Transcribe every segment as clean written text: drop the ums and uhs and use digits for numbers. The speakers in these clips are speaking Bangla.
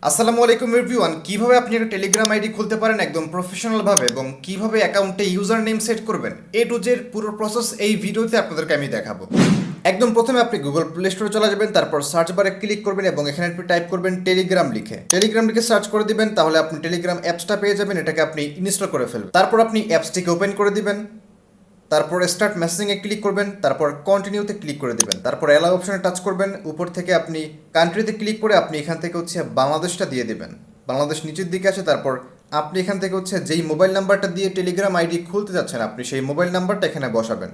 আসসালামু আলাইকুম এভরিওয়ান। কিভাবে আপনি একটা টেলিগ্রাম আইডি খুলতে পারেন একদম প্রফেশনাল ভাবে এবং কিভাবে অ্যাকাউন্টে ইউজার নেম সেট করবেন, এ টু জেড পুরো প্রসেস এই ভিডিওতে আপনাদেরকে আমি দেখাবো। একদম প্রথমে আপনি গুগল প্লে স্টোরে চলে যাবেন, তারপর সার্চ বারে ক্লিক করবেন এবং এখানে আপনি টাইপ করবেন টেলিগ্রাম লিখে সার্চ করে দিবেন, তাহলে আপনি টেলিগ্রাম অ্যাপসটা পেয়ে যাবেন। এটাকে আপনি ইনস্টল করে ফেলবেন। তারপর আপনি অ্যাপসটিকে ওপেন করে দিবেন, তারপর স্টার্ট মেসেজিংয়ে ক্লিক করবেন, তারপর কন্টিনিউতে ক্লিক করে দিবেন, তারপর অ্যালাউ অপশনে টাচ করবেন। উপর থেকে আপনি কান্ট্রিতে ক্লিক করে আপনি এখান থেকে বাংলাদেশটা দিয়ে দিবেন। বাংলাদেশ নিচের দিকে আছে। তারপর আপনি এখান থেকে যেই মোবাইল নাম্বারটা দিয়ে টেলিগ্রাম আইডি খুলতে যাচ্ছেন আপনি সেই মোবাইল নাম্বারটা এখানে বসাবেন।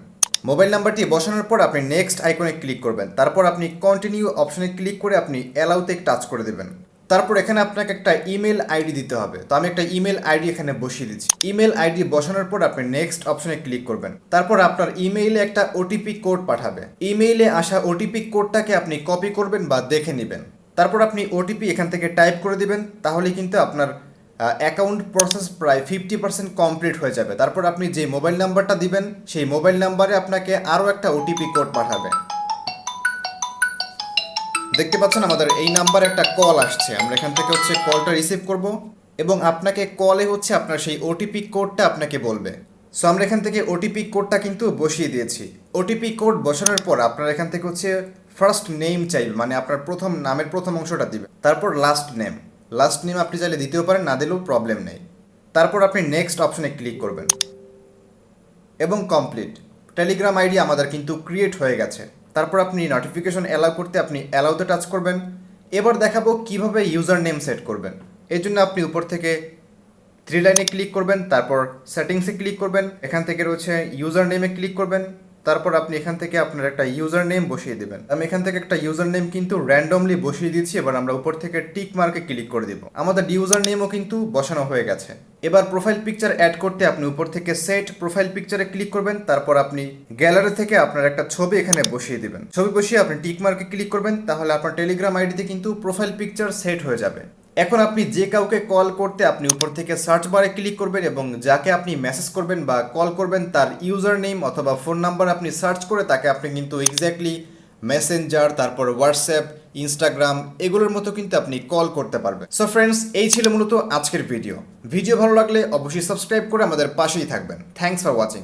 মোবাইল নাম্বারটি বসানোর পর আপনি নেক্সট আইকনে ক্লিক করবেন, তারপর আপনি কন্টিনিউ অপশনে ক্লিক করে আপনি অ্যালাউতে টাচ করে দেবেন। তারপর এখানে আপনাকে একটা ইমেল আইডি দিতে হবে। তো আমি একটা ইমেল আইডি এখানে বসিয়ে দিচ্ছি। ইমেল আইডি বসানোর পর আপনি নেক্সট অপশনে ক্লিক করবেন। তারপর আপনার ইমেইলে একটা ওটিপি কোড পাঠাবে। ইমেইলে আসা ওটিপি কোডটাকে আপনি কপি করবেন বা দেখে নেবেন। তারপর আপনি ওটিপি এখান থেকে টাইপ করে দিবেন, তাহলেই কিন্তু আপনার অ্যাকাউন্ট প্রসেস প্রায় 50% কমপ্লিট হয়ে যাবে। তারপর আপনি যে মোবাইল নাম্বারটা দিবেন সেই মোবাইল নাম্বারে আপনাকে আরও একটা ওটিপি কোড পাঠাবে। দেখতে পাচ্ছেন আমাদের এই নাম্বারে একটা কল আসছে। আমরা এখান থেকে কলটা রিসিভ করব এবং আপনাকে কলে আপনার সেই ওটিপি কোডটা আপনাকে বলবে। সো আমরা এখান থেকে ওটিপি কোডটা কিন্তু বসিয়ে দিয়েছি। ওটিপি কোড বসানোর পর আপনার এখান থেকে ফার্স্ট নেম চাইবে, মানে আপনার প্রথম নামের প্রথম অংশটা দিবে। তারপর লাস্ট নেম আপনি চাইলে দিতেও পারেন, না দিলেও প্রবলেম নেই। তারপর আপনি নেক্সট অপশনে ক্লিক করবেন এবং কমপ্লিট। টেলিগ্রাম আইডি আমাদের কিন্তু ক্রিয়েট হয়ে গেছে। তারপর আপনি নোটিফিকেশন অ্যালাউ করতে আপনি অ্যালাউতে টাচ করবেন। এবার দেখাবো কিভাবে ইউজার নেম সেট করবেন। এই জন্য আপনি উপর থেকে থ্রি লাইনে ক্লিক করবেন, তারপর সেটিংসে ক্লিক করবেন, এখান থেকে ইউজার নেমে ক্লিক করবেন। তারপর আপনি এখান থেকে আপনার একটা ইউজার নেম বসিয়ে দেবেন। আমি এখান থেকে একটা ইউজার নেম কিন্তু র্যান্ডমলি বসিয়ে দিচ্ছি। এবার আমরা উপর থেকে টিক মার্কে ক্লিক করে দিব। আমাদের ইউজার নেমও কিন্তু বসানো হয়ে গেছে। এবার প্রোফাইল পিকচার অ্যাড করতে আপনি উপর থেকে সেট প্রোফাইল পিকচারে ক্লিক করবেন। তারপর আপনি গ্যালারি থেকে আপনার একটা ছবি এখানে বসিয়ে দিবেন। ছবি বসিয়ে আপনি টিক মার্কে ক্লিক করবেন, তাহলে আপনার টেলিগ্রাম আইডিতে কিন্তু প্রোফাইল পিকচার সেট হয়ে যাবে। এখন আপনি যে কাউকে কল করতে আপনি উপর থেকে সার্চ বারে ক্লিক করবেন এবং যাকে আপনি মেসেজ করবেন বা কল করবেন তার ইউজার নেম অথবা ফোন নাম্বার আপনি সার্চ করে তাকে আপনি কিন্তু এক্স্যাক্টলি মেসেঞ্জার, তারপর হোয়াটসঅ্যাপ, ইনস্টাগ্রাম এগুলোর মতো কিন্তু আপনি কল করতে পারবেন। সো ফ্রেন্ডস, এই ছিল মূলত আজকের ভিডিও। ভালো লাগলে অবশ্যই সাবস্ক্রাইব করে আমাদের পাশেই থাকবেন। Thanks for watching.